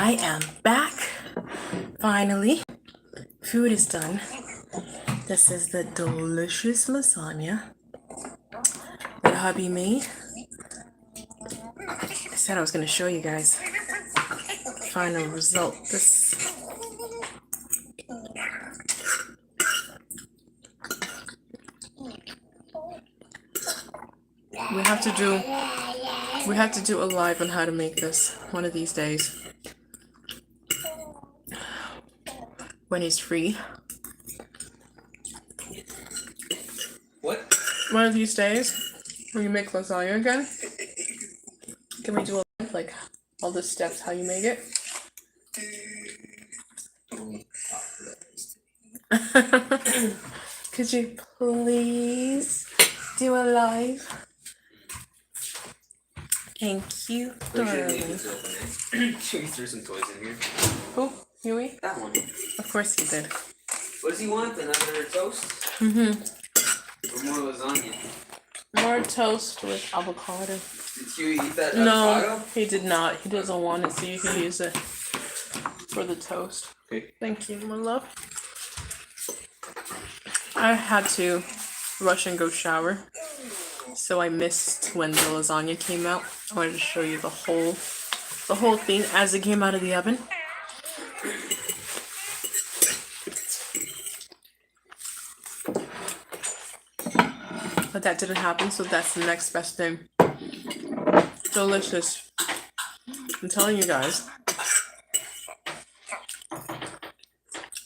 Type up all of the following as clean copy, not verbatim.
I am back. Finally, food is done. This is the delicious lasagna that hubby made. I said I was going to show you guys final result. We have to do a live on how to make this one of these days when he's free. What? One of these days when you make lasagna again, can we do a live, like all the steps how you make it? Could you please do a live? Thank you, darling. She threw some toys in here. Who? Huey? That one. Of course he did. What does he want? Another toast? Mm-hmm. Or more lasagna? More toast with avocado. Did Huey eat that No, avocado? he did not. He doesn't want it, so you can use it for the toast. Okay. Thank you, my love. I had to rush and go shower, so I missed when the lasagna came out. I wanted to show you the whole thing as it came out of the oven. But that didn't happen, so that's the next best thing. Delicious. I'm telling you guys.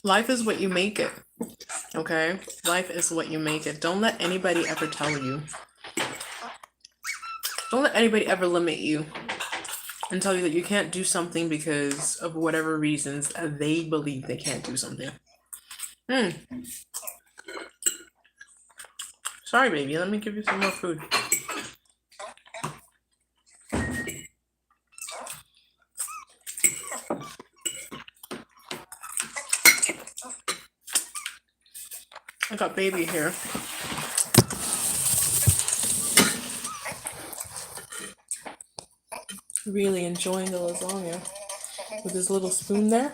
Life is what you make it. Okay? Life is what you make it. Don't let anybody ever tell you. Don't let anybody ever limit you and tell you that you can't do something because of whatever reasons they believe they can't do something. Sorry, baby. Let me give you some more food. I got baby here. Really enjoying the lasagna with his little spoon there.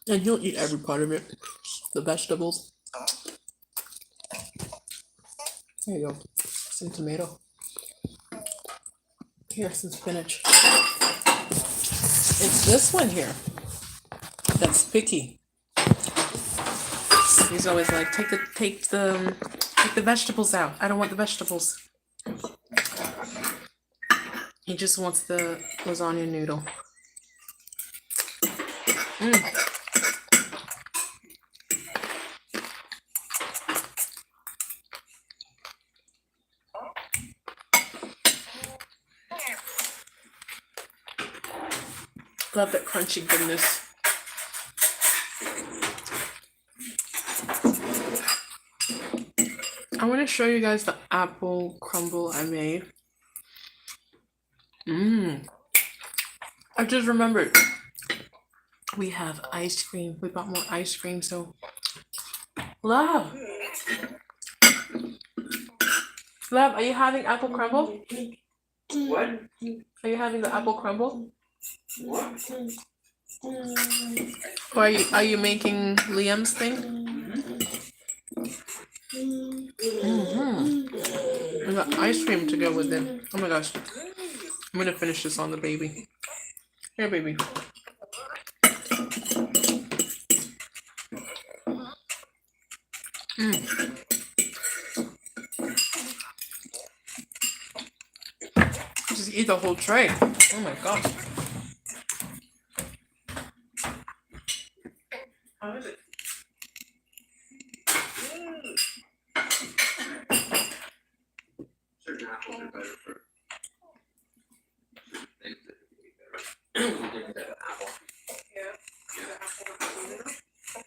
And he'll eat every part of it. The vegetables. There you go. Some tomato. Here's some spinach. It's this one here that's picky. He's always like, take the vegetables out. I don't want the vegetables. He just wants the lasagna noodle. Love that crunchy goodness. I want to show you guys the apple crumble I made. I just remembered we have ice cream. We bought more ice cream, so Love, are you having apple crumble? What? Are you having the apple crumble? What? Or are you making Liam's thing? We got ice cream to go with it. Oh my gosh. I'm gonna finish this on the baby. Here, baby. Just eat the whole tray. Oh my gosh. How is it? Certain apples are better for certain things that can be better. Different type of apple.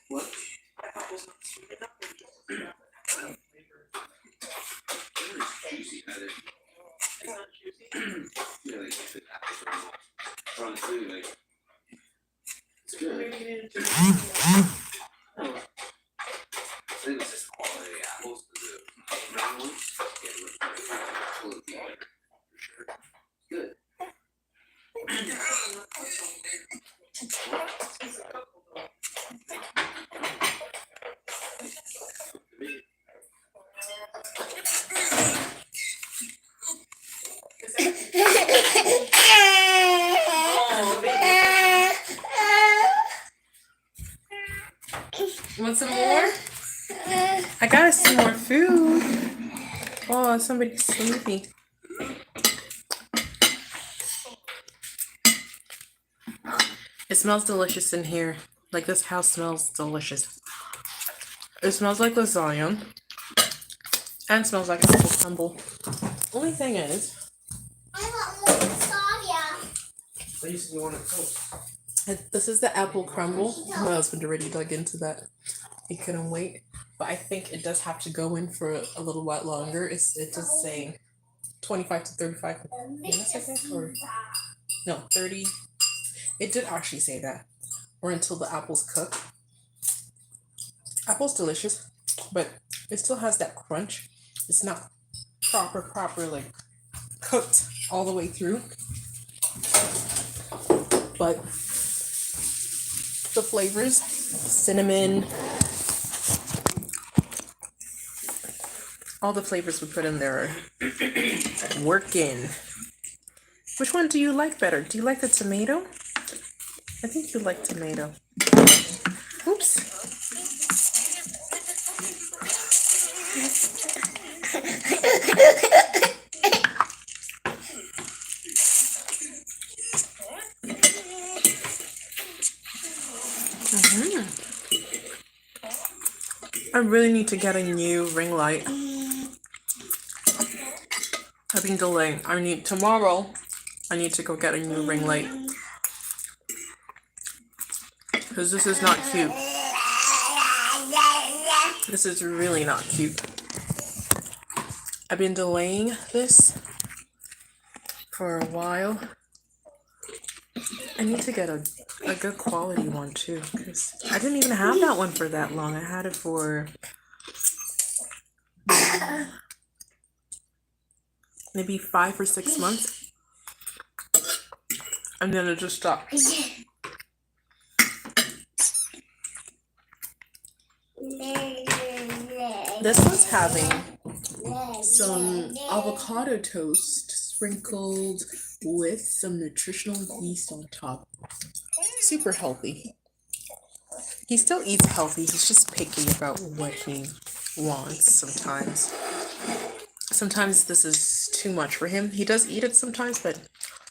What? It's juicy, either. It's not juicy. Yeah, like the apples are honestly like it's good. I think it's just quality apples. The brown ones. want some more? I got us some more food. Oh, somebody's sleepy. It smells delicious in here. Like, this house smells delicious. It smells like lasagna. And smells like apple crumble. Only thing is, I want more lasagna. They used to want to toast. this is the apple crumble. My husband already dug into that. He couldn't wait. But I think it does have to go in for a little while longer. It does say 25 to 35 minutes, I guess. Or no, 30. It did actually say that. Or until the apples cook. Apple's delicious, but it still has that crunch. It's not proper like cooked all the way through. But the flavors, cinnamon, all the flavors we put in there are working. Which one do you like better? Do you like the tomato? I think you like tomato. Oops. I really need to get a new ring light. I've been delaying. Tomorrow I need to go get a new ring light. Because this is not cute. This is really not cute. I've been delaying this for a while. I need to get a good quality one too, because I didn't even have that one for that long. I had it for maybe 5 or 6 months, and then it just stopped. This one's having some avocado toast sprinkled with some nutritional yeast on top. Super healthy. He still eats healthy. He's just picky about what he wants sometimes. Sometimes this is too much for him. He does eat it sometimes, but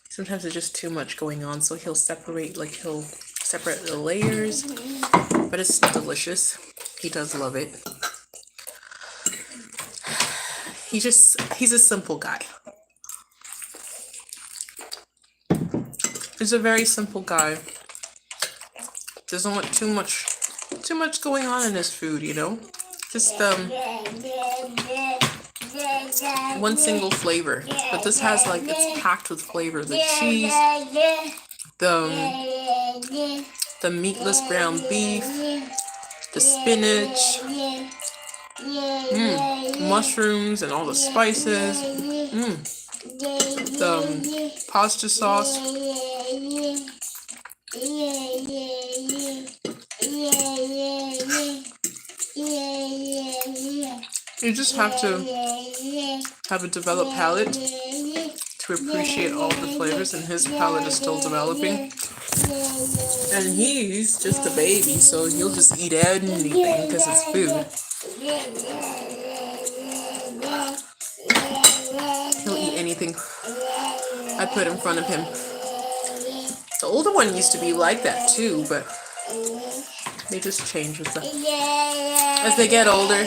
sometimes it's just too much going on. So he'll separate the layers. But it's still delicious. He does love it. He's a simple guy. He's a very simple guy. Doesn't want too much going on in his food, you know? Just one single flavor. But this has it's packed with flavor. The cheese, the meatless ground beef, the spinach, mushrooms and all the spices, the pasta sauce. You just have to have a developed palate to appreciate all the flavors, and his palate is still developing. And he's just a baby, so he'll just eat anything because it's food. He'll eat anything I put in front of him. The older one used to be like that too, but they just change with as they get older.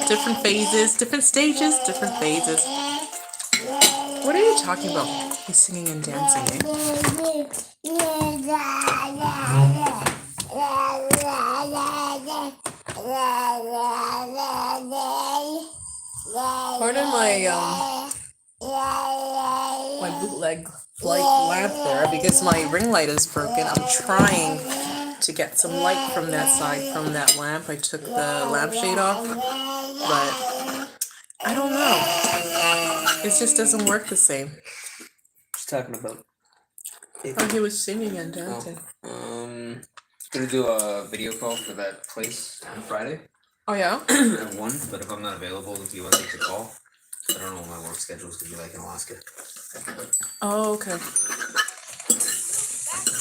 Different phases, different stages, different phases. What are you talking about? He's singing and dancing, eh? Pardon my bootleg light lamp there, because my ring light is broken. I'm trying to get some light from that side, from that lamp. I took the lampshade off, but I don't know. It just doesn't work the same. What's talking about? Oh, he was singing and dancing. Gonna do a video call for that place on Friday Oh yeah? at 1, but if I'm not available, do you want to take the call? I don't know what my work schedule is gonna be like in Alaska. Oh, okay.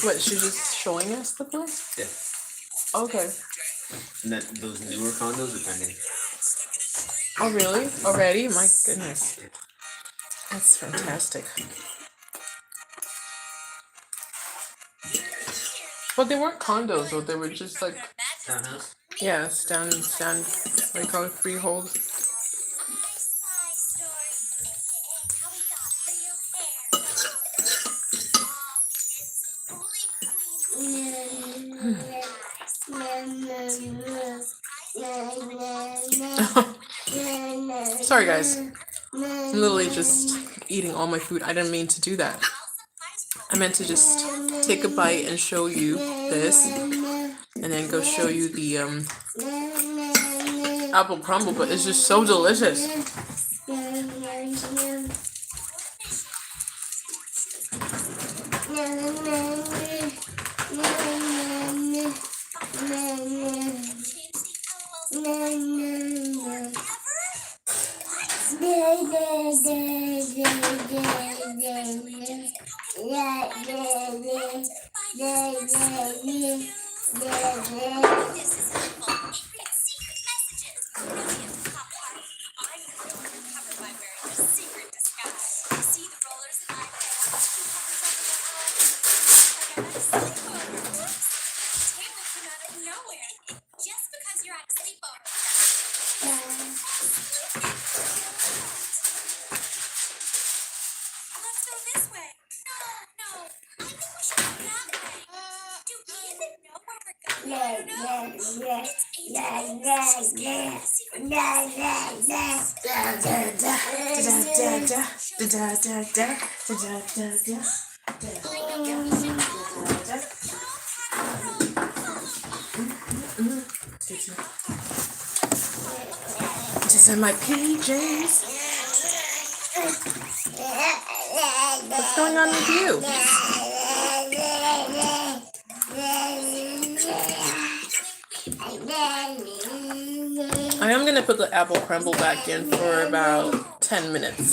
What, she's just showing us the place? Yeah. Okay. And that those newer condos are pending. Oh, really? Already? My goodness. That's fantastic. But they weren't condos, though. They were just like, Townhouse? yeah, stand, what do you call it, freehold. Sorry, guys. I'm literally just eating all my food. I didn't mean to do that. I meant to just take a bite and show you this, and then go show you the apple crumble, but it's just so delicious. Just in my PJs. What's going on with you? I am gonna put the apple crumble back in for about 10 minutes,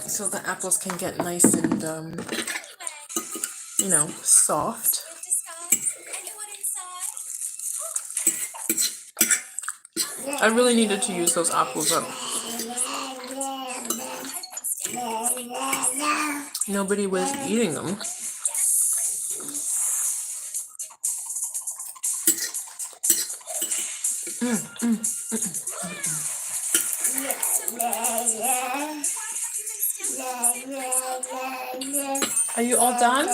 so the apples can get nice and soft. I really needed to use those apples up. Nobody was eating them. Are you all done?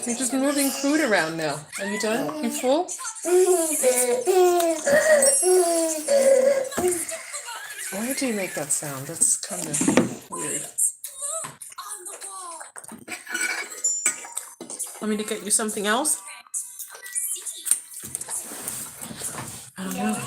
You're just moving food around now. Are you done? You full? Why do you make that sound? That's kind of weird. Want me to get you something else? I don't know.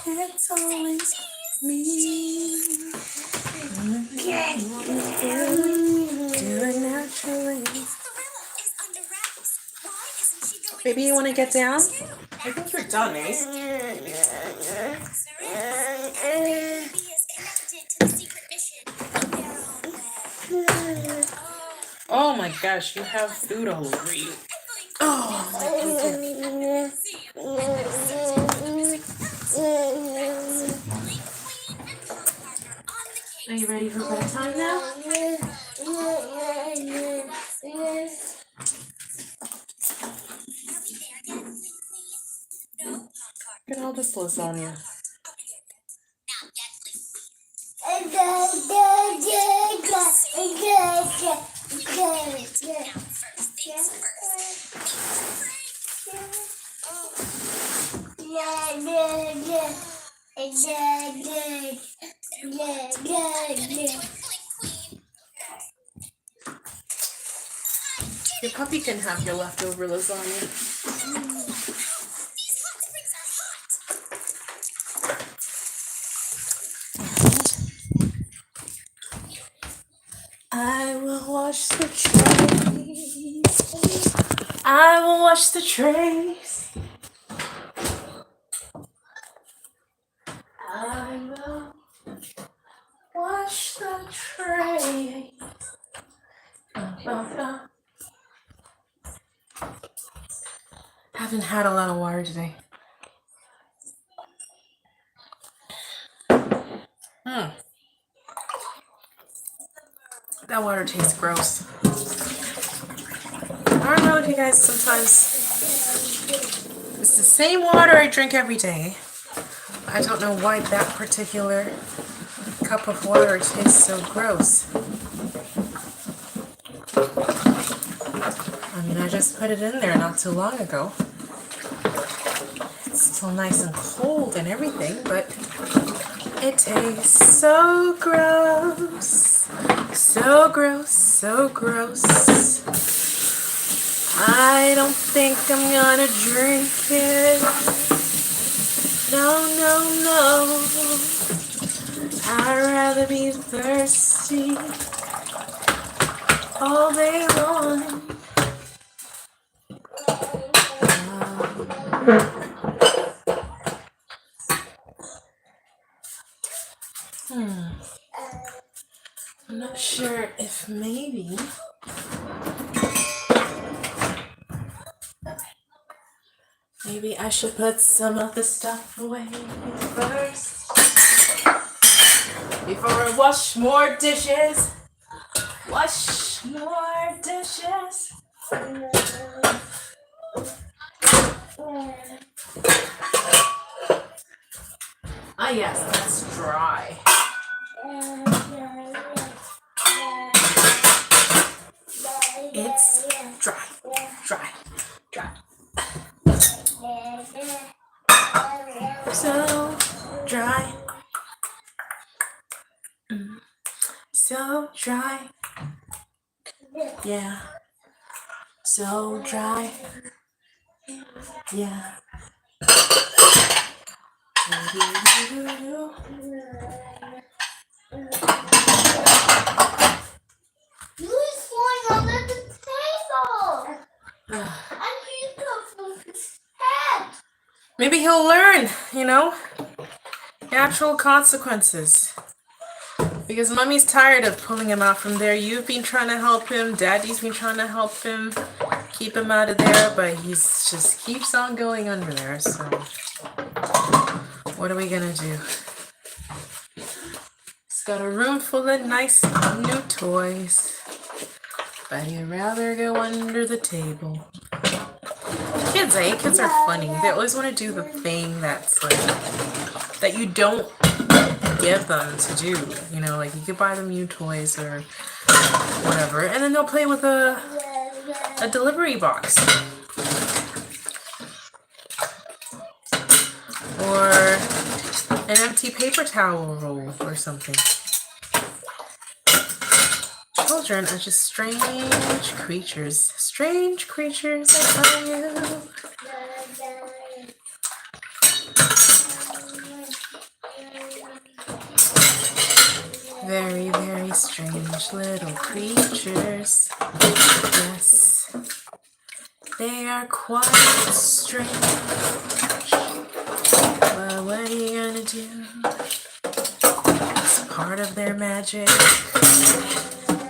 It's always me. Do it naturally. Baby, you want to get down? I think you're done, eh? Oh my gosh, you have food all over you. Oh my goodness. Are you ready for bedtime now? Look at all this lasagna. Your puppy can have your leftover lasagna. I will wash the trays. I will wash the trays. I will wash the trays. Haven't had a lot of water today. That water tastes gross. I don't know if you guys sometimes... It's the same water I drink every day. I don't know why that particular cup of water tastes so gross. I mean, I just put it in there not too long ago. It's still nice and cold and everything, but it tastes so gross. So gross, so gross. I don't think I'm gonna drink it. No, no, no. I'd rather be thirsty all day long. I'm not sure if maybe I should put some of the stuff away first before I wash more dishes. Wash more dishes. Ah, yes, that's dry. It's dry, dry, dry. So dry. So dry. Yeah. So dry. Yeah. Who's going under the table? And he's got his head. Maybe he'll learn, you know? Natural consequences. Because Mommy's tired of pulling him out from there. You've been trying to help him. Daddy's been trying to help him. Keep him out of there. But he's just keeps on going under there. So what are we going to do? He's got a room full of nice new toys. But he'd rather go under the table. Kids, eh? Kids are funny. They always want to do the thing that's like, that you don't give them to do, you know, like you could buy them new toys or whatever, and then they'll play with a delivery box or an empty paper towel roll or something. Children are just strange creatures, I tell you. Very, very strange little creatures. Yes, they are quite strange. But what are you gonna do? It's part of their magic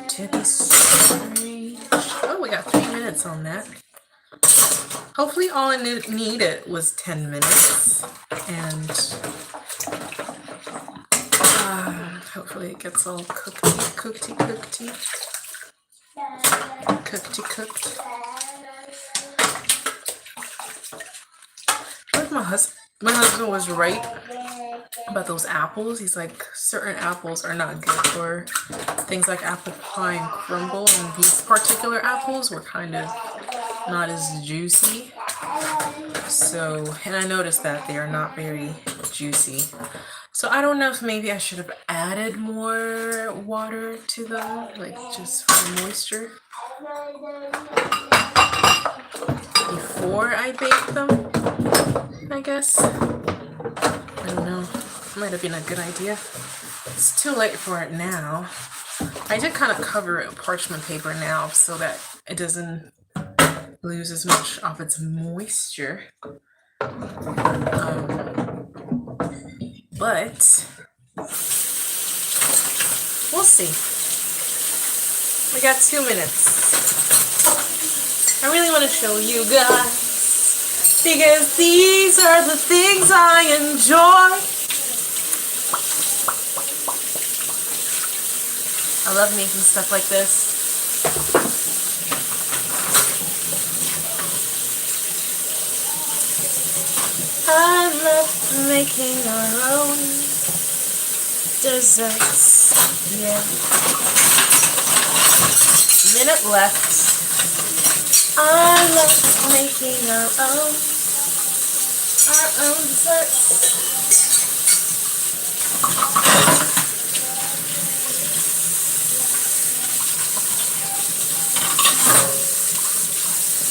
to be strange. Oh, we got 3 minutes on that. Hopefully all I needed was 10 minutes. And hopefully it gets all cooked. I think my husband was right about those apples. He's like, certain apples are not good for things like apple pie and crumble, and these particular apples were kind of not as juicy. So, and I noticed that they are not very juicy. So I don't know if maybe I should have added more water to them, like just for the moisture, before I bake them, I guess. I don't know. Might have been a good idea. It's too late for it now. I did kind of cover it with parchment paper now so that it doesn't lose as much of its moisture. But we'll see. We got 2 minutes. I really want to show you guys because these are the things I enjoy. I love making stuff like this. I love making our own desserts. Yeah. Minute left. I love making our own desserts.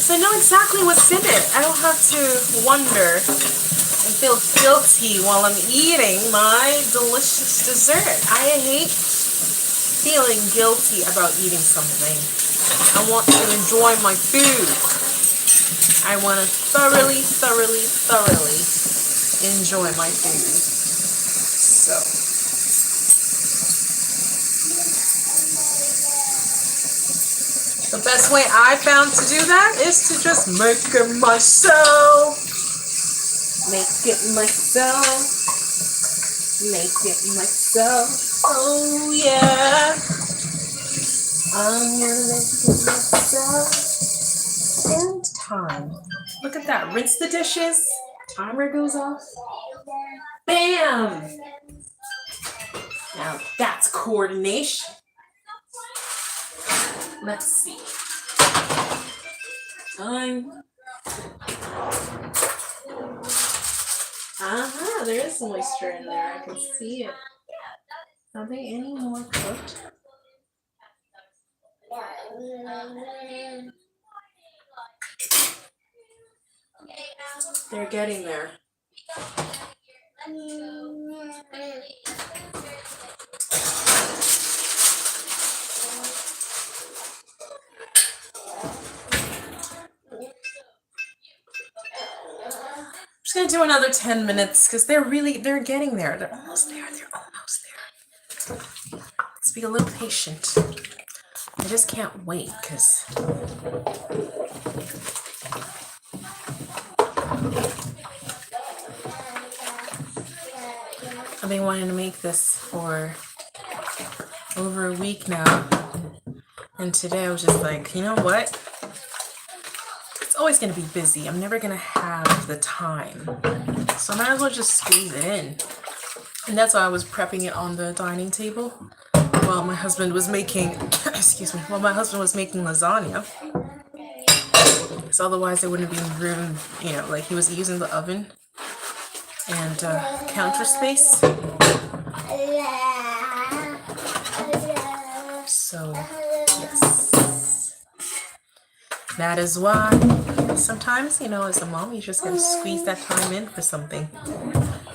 So I know exactly what's in it. I don't have to wonder and feel guilty while I'm eating my delicious dessert. I hate feeling guilty about eating something. I want to enjoy my food. I want to thoroughly enjoy my food. So the best way I found to do that is to just make it myself. Make it myself. Make it myself. Oh yeah. I'm gonna make it myself. And time. Look at that. Rinse the dishes. Timer goes off. Bam! Now that's coordination. Let's see. Time. There is moisture in there. I can see it. Are they any more cooked? They're getting there. I'm just gonna do another 10 minutes because they're getting there. They're almost there. Let's be a little patient. I just can't wait because I've been wanting to make this for over a week now. And today I was just like, you know what? It's always going to be busy. I'm never going to have the time. So I might as well just squeeze it in. And that's why I was prepping it on the dining table while my husband was making, while my husband was making lasagna. So otherwise there wouldn't be room, like he was using the oven and counter space. So, yes. That is why sometimes, as a mom, you just gotta squeeze that time in for something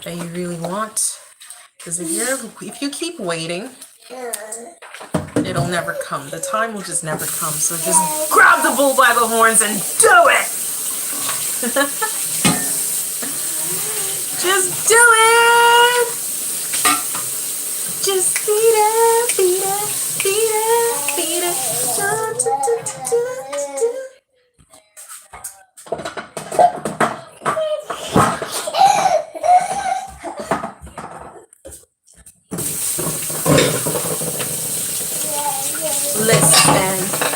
that you really want. Because if you keep waiting, it'll never come. The time will just never come. So just grab the bull by the horns and do it! Just do it! Just feed it, feed it, feed it, feed it. Do, do, do, do, do, do.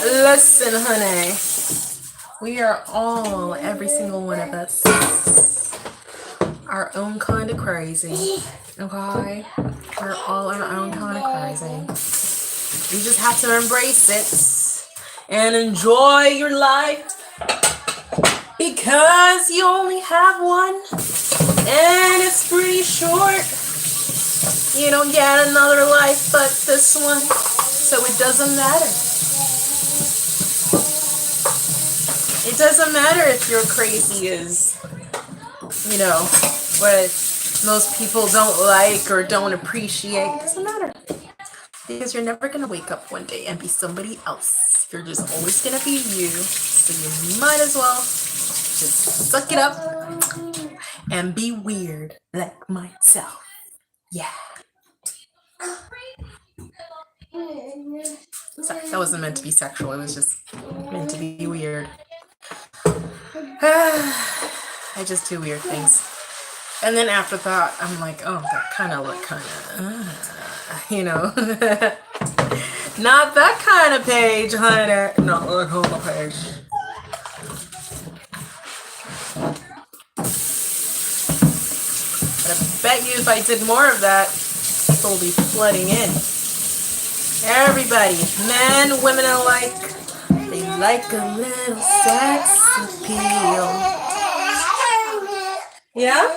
Listen, honey. We are all, every single one of us, our own kind of crazy. Okay? We're all our own kind of crazy. You just have to embrace it and enjoy your life because you only have one and it's pretty short. You don't get another life but this one, so it doesn't matter. It doesn't matter if your crazy is, what most people don't like or don't appreciate. It doesn't matter. Because you're never gonna wake up one day and be somebody else. You're just always gonna be you. So you might as well just suck it up and be weird like myself. Yeah. Sorry, that wasn't meant to be sexual. It was just meant to be weird. I just do weird things. And then after that, I'm like, oh, that kind of look you know. Not that kind of page, honey. Not that kind of page. But I bet you if I did more of that, people will be flooding in. Everybody, men, women alike, they like a little sex appeal. Yeah?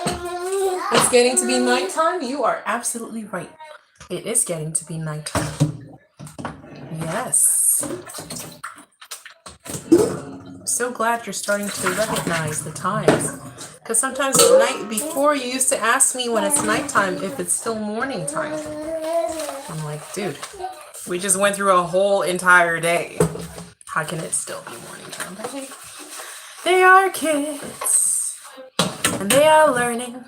It's getting to be nighttime? You are absolutely right. It is getting to be nighttime. Yes. I'm so glad you're starting to recognize the times. Because sometimes at night before you used to ask me when it's nighttime if it's still morning time. I'm like, dude, we just went through a whole entire day. How can it still be morning time? But hey, they are kids. And they are learning.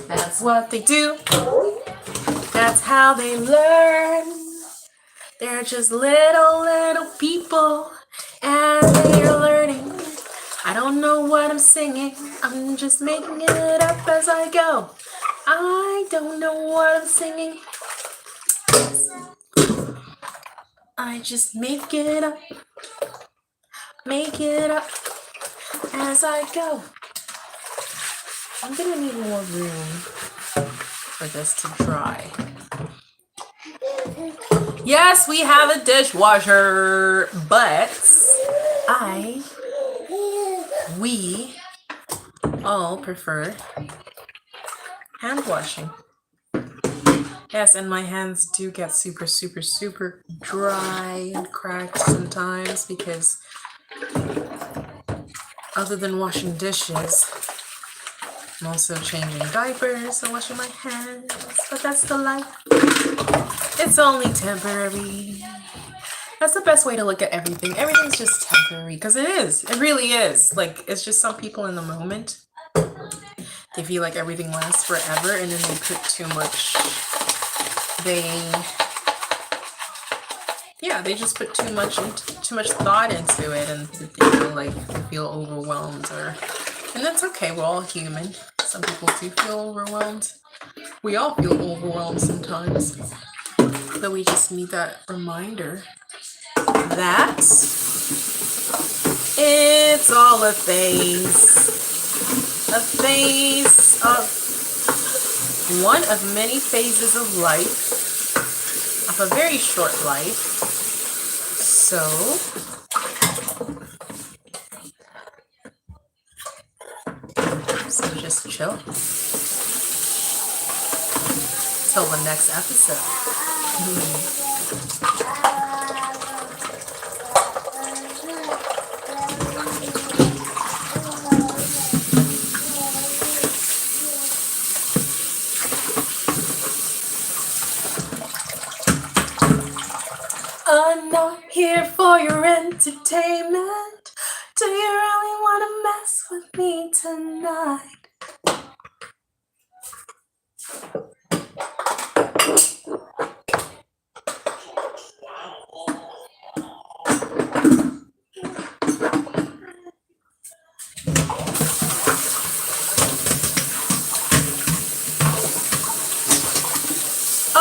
That's what they do. That's how they learn. They're just little people. And they're learning. I don't know what I'm singing. I'm just making it up as I go. I don't know what I'm singing. I just make it up as I go. I'm gonna need more room for this to dry. Yes, we have a dishwasher, but we all prefer hand washing. Yes, and my hands do get super dry and cracked sometimes because other than washing dishes, I'm also changing diapers and washing my hands, but that's the life. It's only temporary. That's the best way to look at everything. Everything's just temporary because it is. It really is. Like, it's just some people in the moment, they feel like everything lasts forever and then they put too much. They just put too much thought into it, and they feel overwhelmed, and that's okay. We're all human. Some people do feel overwhelmed. We all feel overwhelmed sometimes, but we just need that reminder that it's all a phase of one of many phases of life, of a very short life. So just chill till the next episode. I'm not here for your entertainment. Do you really want to mess with me tonight?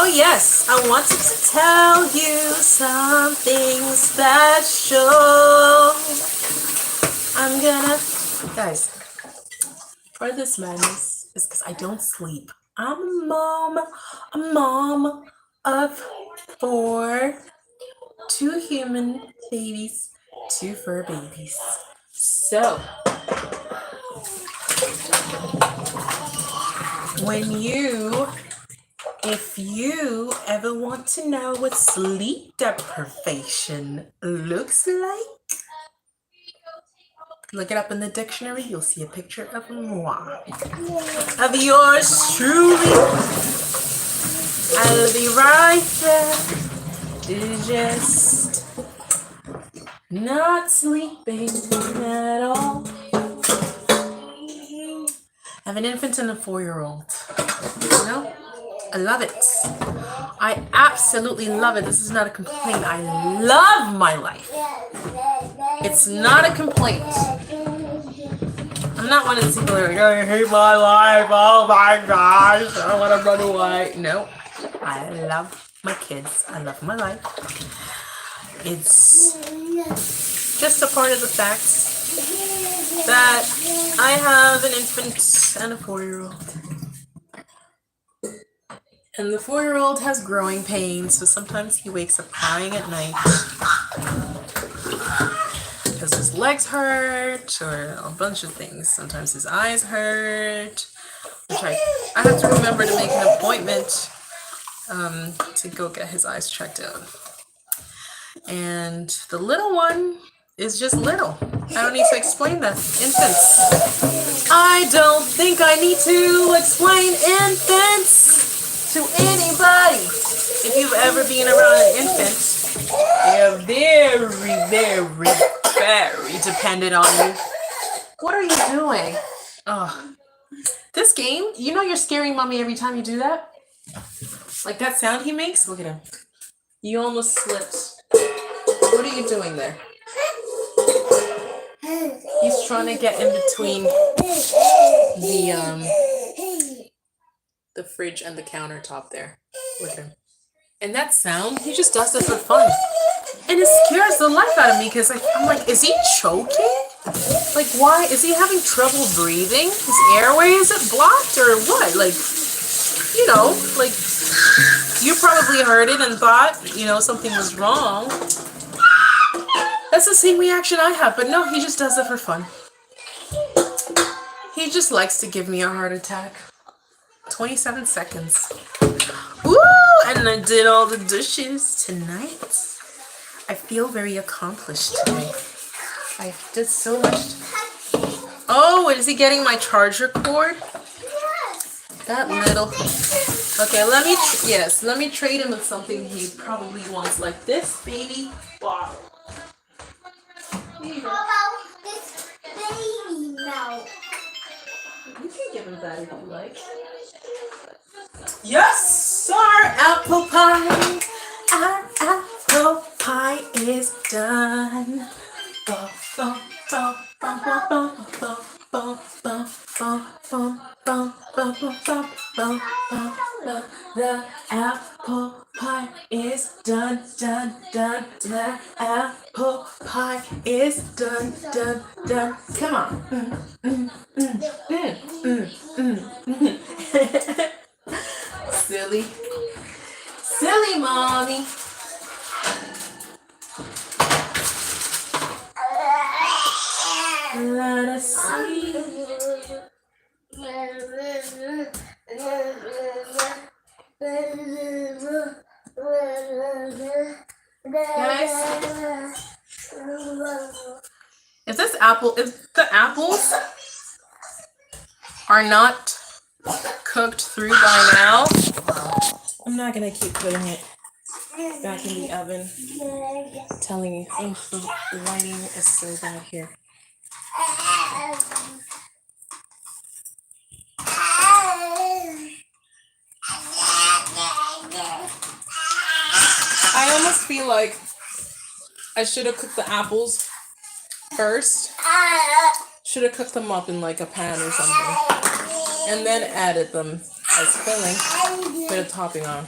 Oh yes, I wanted to tell you something special. Guys, part of this madness is because I don't sleep. I'm a mom of 4, 2 human babies, 2 fur babies. So, if you ever want to know what sleep deprivation looks like, look it up in the dictionary. You'll see a picture of moi. Of yours truly. I'll be right there. just not sleeping at all. I have an infant and a 4-year-old. You know, I love it. I absolutely love it. This is not a complaint. I love my life. It's not a complaint. I'm not one of these people who are like, I hate my life. Oh my gosh, I want to run away. No, I love my kids. I love my life. It's just a part of the facts that I have an infant and a 4-year-old. And the 4-year-old has growing pains, so sometimes he wakes up crying at night because his legs hurt or a bunch of things. Sometimes his eyes hurt, which I have to remember to make an appointment to go get his eyes checked out. And the little one is just little. I don't need to explain that. Infants. I don't think I need to explain infants to anybody. If you've ever been around an infant, they're very dependent on you. What are you doing? Oh, this game, you know you're scaring mommy every time you do that? Like that sound he makes? Look at him. You almost slipped. What are you doing there? He's trying to get in between the fridge and the countertop there. Look at him. And that sound, he just does it for fun. And it scares the life out of me because I'm like, is he choking? Like, why? Is he having trouble breathing? His airway, is it blocked or what? Like, you know, like, you probably heard it and thought, you know, something was wrong. That's the same reaction I have, but no, he just does it for fun. He just likes to give me a heart attack. 27 seconds. Woo! And I did all the dishes tonight. I feel very accomplished today. I did so much. Oh, is he getting my charger cord? That little. Okay, let me trade him with something he probably wants, like this baby bottle. How about this baby milk? You can give him that if you like. Yes, sir, apple pie. Our apple pie is done. The apple pie is done. The apple pie is done. Come on. Silly mommy. Let us see. Guys, if the apples are not cooked through by now, I'm not gonna keep putting it back in the oven. I'm telling you, the lighting is so bad here. I almost feel like I should have cooked the apples first. Should have cooked them up in like a pan or something. And then added them as filling, put a topping on.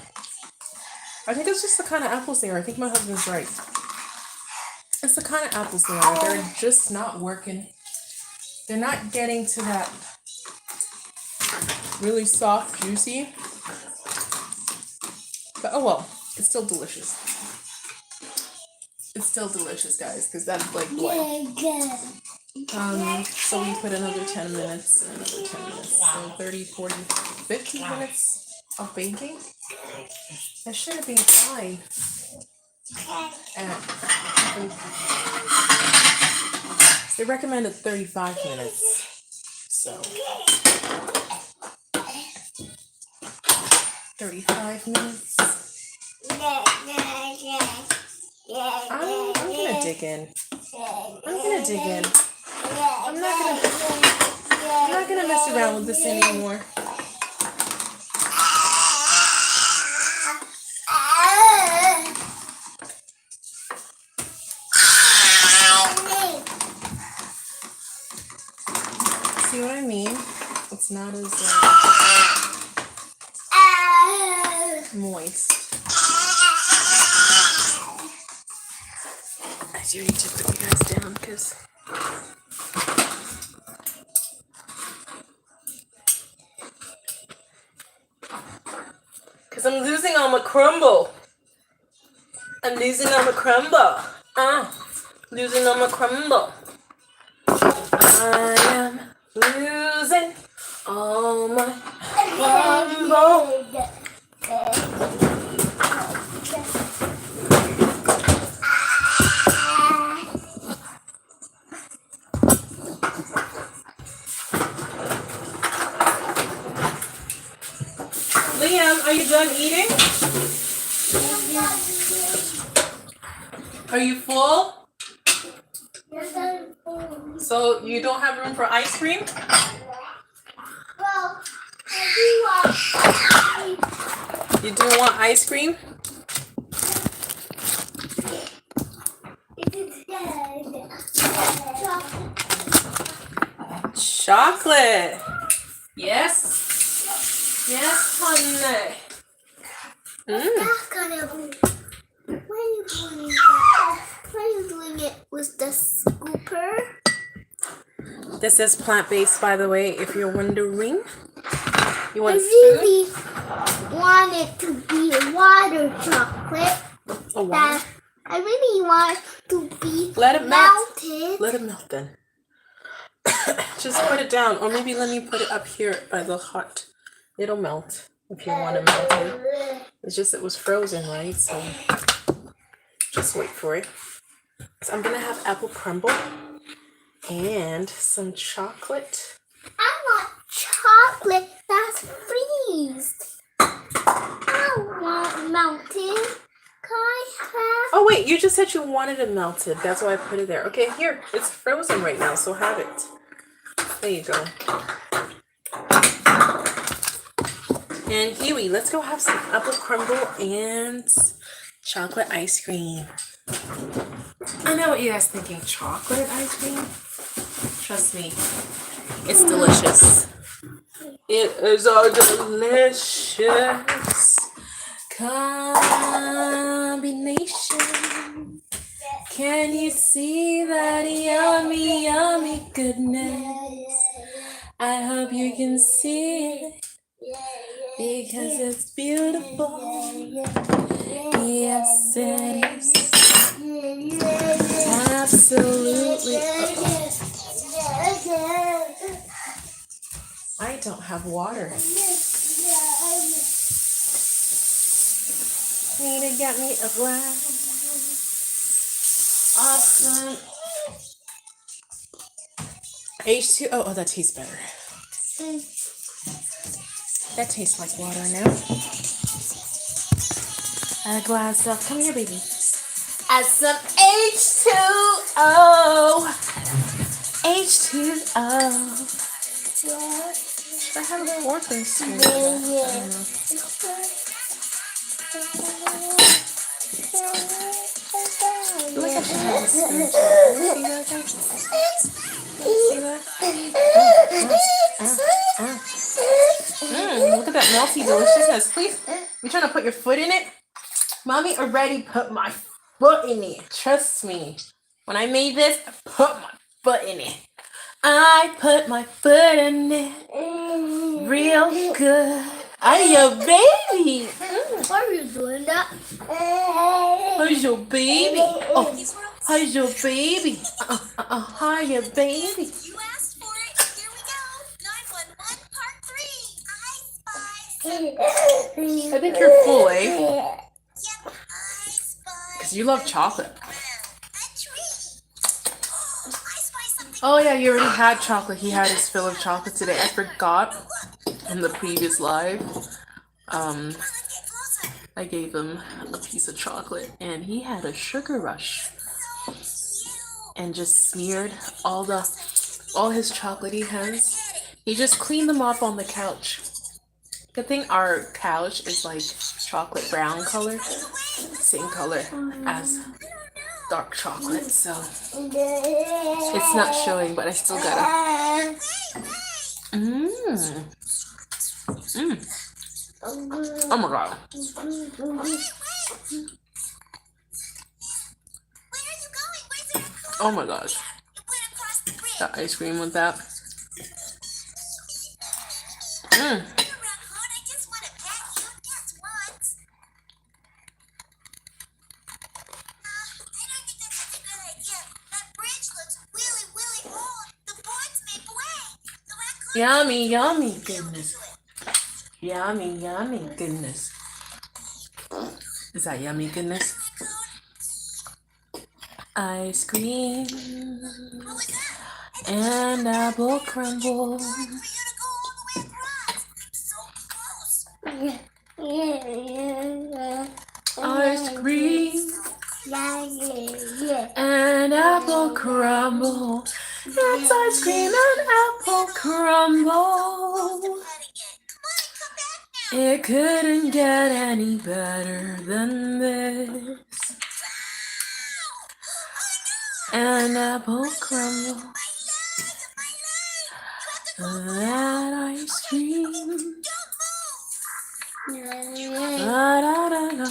I think it's just the kind of apples they are. I think my husband's right. It's the kind of apples they are. They're just not working. They're not getting to that really soft, juicy. But oh well, it's still delicious. It's still delicious, guys, because that's like what? So we put another 10 minutes and another 10 minutes. So 30, 40, 50 minutes of baking. That should have been fine. They recommended 35 minutes. So 35 minutes. I'm gonna dig in. I'm gonna dig in. I'm not gonna mess around with this anymore. See what I mean? It's not as moist. I do need to put you guys down because I'm losing all my crumble. I'm losing all my crumble. Losing all my crumble. I am losing all my crumble. Liam, are you done eating? Are you full? So you don't have room for ice cream? You do want ice cream? Chocolate. Yes. Yes, honey. When you doing it with the scooper? This is plant-based, by the way, if you're wondering. You I want really want it to be water chocolate. a water? I really want to be Let it melt. melted. Let it melt then. Just put it down, or maybe let me put it up here by the hot. It'll melt if you want to melt it. It's just it was frozen, right? So just wait for it. So I'm gonna have apple crumble and some chocolate. I want chocolate that's freezed. I want melted. Can I have? Oh wait, you just said you wanted it melted. That's why I put it there. Okay, here. It's frozen right now, so have it. There you go. And Huey, let's go have some apple crumble and chocolate ice cream. I know what you guys thinking. Chocolate ice cream? Trust me, it's delicious. It is a delicious combination. Can you see that yummy, yummy goodness? I hope you can see it because it's beautiful. Yes, it is. Absolutely. I don't have water. Need to get me a glass. Awesome. H2O. Oh, that tastes better. That tastes like water now. A glass of, come here, baby. Add some H2O. H2O. Should I have a fork or a spoon? I don't know. Look at that. See that, guys? See that? Look at that melty deliciousness. Please, you trying to put your foot in it? Mommy already put my foot in it. Trust me. When I made this, I put my foot in it. I put my foot in it. Real good. I'm your baby. Why are you doing that? How's your baby? Oh, how's your baby? Hi, your baby. You asked for it. Here we go. 911 Part 3. Ice Spice. I think you're full, eh? Yep, Ice Spice. Because you love chocolate. A treat. I spice something. Oh, yeah, you already had chocolate. He had his fill of chocolate today. I forgot in the previous live. Let's get closer. I I gave him a piece of chocolate and he had a sugar rush and just smeared all his chocolate he has. He just cleaned them off on the couch. Good thing our couch is like chocolate brown color, same color as dark chocolate, so it's not showing, but I still gotta. Oh my god. Where are you going? Where's it? Oh my gosh. It went across the bridge. The ice cream with that. Raccoon, I just want to pet you just once. I don't think that's such a good idea. That bridge looks really, really old. The boards may break. The raccoon Yummy, yummy goodness. Yummy, yummy goodness. Is that yummy goodness? Ice cream What was that? and apple crumble. For you to go all the way across. I'm so close. Ice cream and apple crumble. It's ice cream and apple crumble. Petting it. Come on, come back now. It couldn't get any better than this. And apple crumble. My leg. That ice cream. Don't move. Da, da, da, da.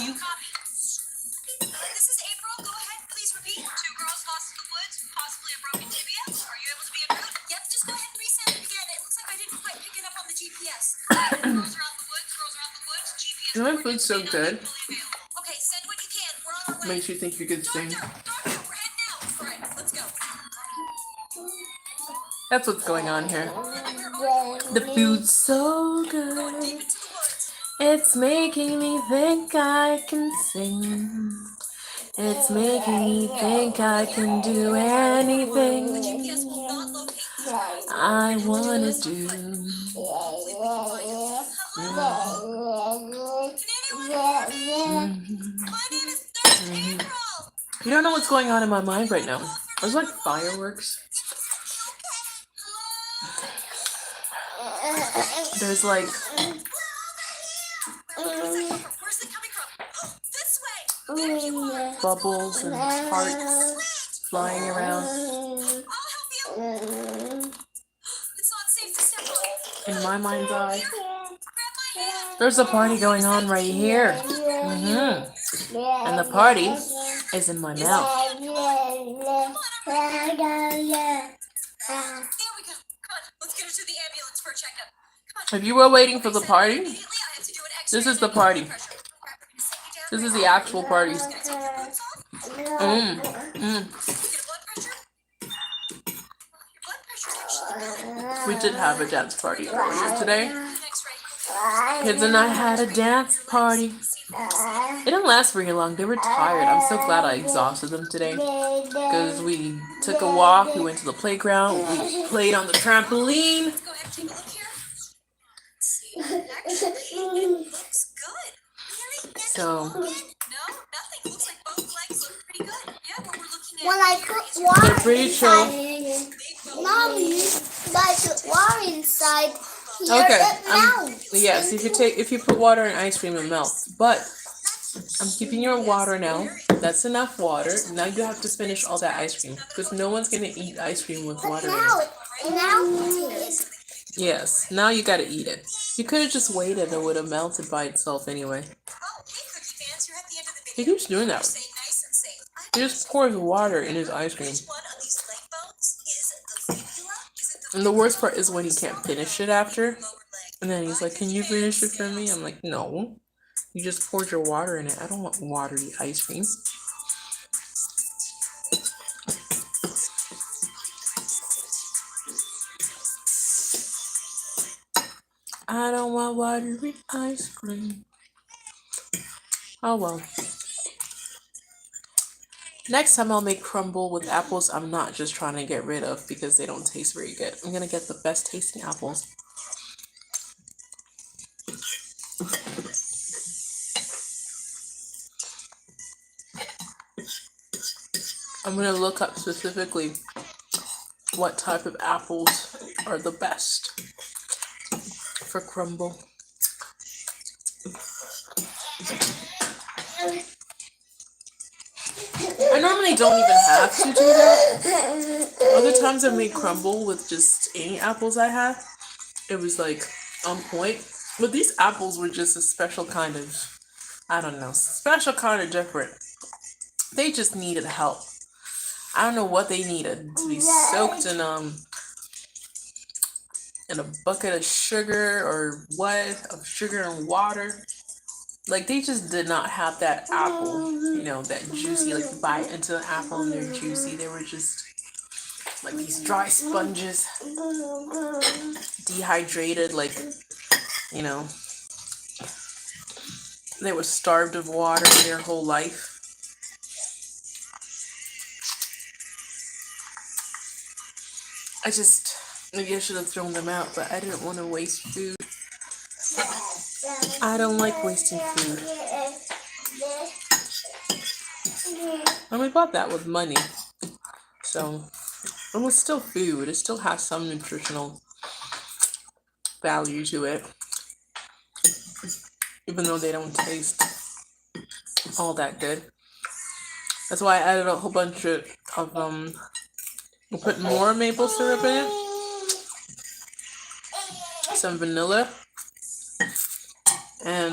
This is April. Go ahead, please repeat. 2 girls lost in the woods, possibly a broken tibia. Are you able to be en route? Yep, just go ahead and resend it again. It looks like I didn't quite pick it up on the GPS. Girls are out in the woods. Girls are out in the woods. GPS. My food's so good. Fully available. Okay, send what you can. We're on our way. Makes you think you could sing. Doctor, we're heading out. All right, let's go. That's what's going on here. The food's so good. Deep into the woods. It's making me think I can sing. It's making me think I can do anything GPS will not locate the I wanna do. My name is Nurse April. You don't know what's going on in my mind right now. There's like fireworks. There's like Where's it coming from? Oh, this way. There you are. bubbles and hearts flying around. I'll help you. It's not safe to step on. In my mind's eye, Grab my hand. there's a party going on right here. And the party is in my mouth. There we go. Come on, let's get her to the ambulance for a checkup. Come on. If you were waiting for the party, Immediately, I have to do an X-ray. this is the party. Pressure. Alright, we're gonna set you down This is right the now. actual party. Just gonna take your boots off. Mm. Get a blood pressure. Your blood pressure's actually good. We did have a dance party earlier today. An X-ray. Kids and I had a dance party. It didn't last very long. They were tired. I'm so glad I exhausted them today. Because we took a walk, we went to the playground, we played on the trampoline. Let's go ahead and take a look here. Let's see. Actually, it looks good. Really? So, No, nothing. Looks like both legs look pretty good. Yeah, what we're looking at. When I put water they're pretty chill. inside, Mommy, I put water inside. Here Okay, it melts. Yes, if you put water in ice cream, it melts. But I'm keeping your water now. That's enough water. Now you have to finish all that ice cream because no one's gonna eat ice cream with water in Now it. it melted. Yes, now you gotta eat it. You could have just waited; it would have melted by itself anyway. Oh, hey, Cookie Fans, you're at the end of the He video. keeps doing that. Stay nice and safe. He just pours water in his ice cream. Which one of these leg bones is the fibula? Is it the And the worst part is when he can't finish it after. lower leg? And then he's like, "Can you finish it for me?" I'm like, "No. You just poured your water in it. I don't want watery ice cream." I don't want watery ice cream. Oh well. Next time I'll make crumble with apples I'm not just trying to get rid of because they don't taste very good. I'm gonna get the best tasting apples. I'm gonna look up specifically what type of apples are the best for crumble. I normally don't even have to do that. Other times I made crumble with just any apples I had. It was like on point. But these apples were just a special kind of, I don't know, special kind of different. They just needed help. I don't know what they needed to be soaked in a bucket of sugar or what, of sugar and water. Like they just did not have that apple, that juicy, like you bite into an apple and they're juicy. They were just like these dry sponges, dehydrated, like, they were starved of water their whole life. Maybe I should have thrown them out, but I didn't want to waste food. I don't like wasting food. And we bought that with money. So it was still food. It still has some nutritional value to it. Even though they don't taste all that good. That's why I added a whole bunch of we put more maple syrup in it. Some vanilla. And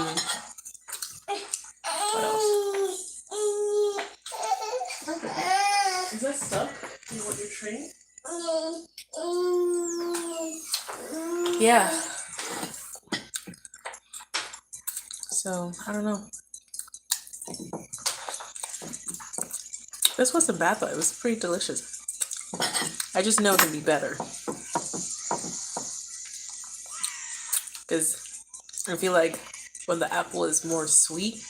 what else? Is that stuck in what you're training? Yeah. So, I don't know. This wasn't bad though. It was pretty delicious. I just know it can be better. Because I feel like when the apple is more sweet,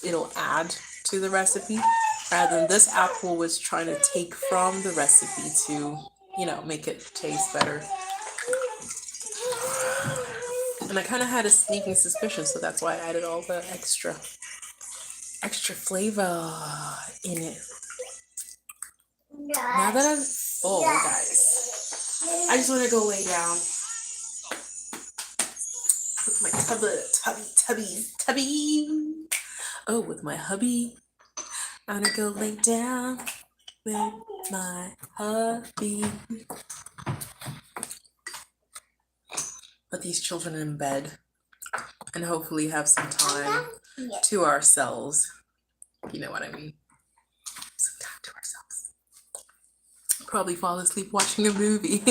it'll add to the recipe. Rather than this apple was trying to take from the recipe to, make it taste better. And I kind of had a sneaking suspicion, so that's why I added all the extra flavor in it. Now that I'm full, guys, I just want to go lay down with my tubby. Oh, with my hubby. I'm gonna go lay down with my hubby. Put these children in bed and hopefully have some time to ourselves. You know what I mean? Some time to ourselves. Probably fall asleep watching a movie.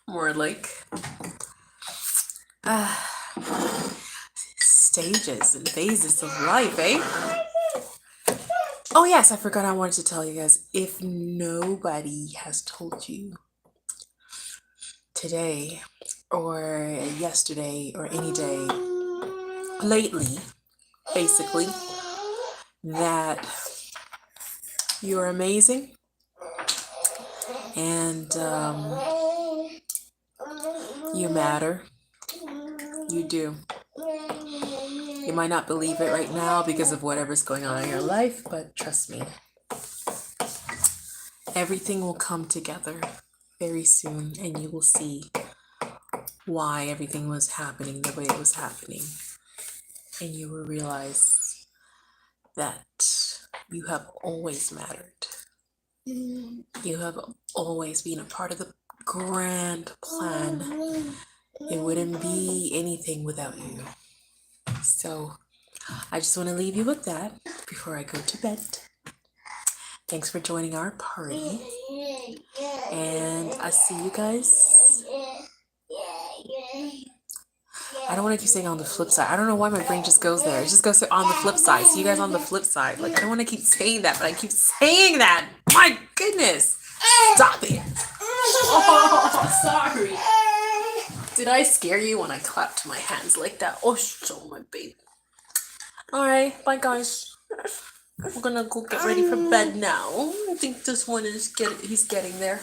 More like stages and phases of life, eh? Oh yes, I forgot I wanted to tell you guys, if nobody has told you today or yesterday or any day lately, basically, that you're amazing and you matter. You do. You might not believe it right now because of whatever's going on in your life, but trust me, everything will come together very soon and you will see why everything was happening the way it was happening. And you will realize that you have always mattered. You have always been a part of the grand plan. It wouldn't be anything without you. So I just want to leave you with that before I go to bed. Thanks for joining our party. And I'll see you guys. I don't want to keep saying on the flip side. I don't know why my brain just goes there. It just goes to on the flip side. See you guys on the flip side. Like, I don't want to keep saying that, but I keep saying that. My goodness. Stop it. Oh, sorry. Did I scare you when I clapped my hands like that? Oh, so my baby. Alright, bye guys. We're gonna go get ready for bed now. I think this one is he's getting there.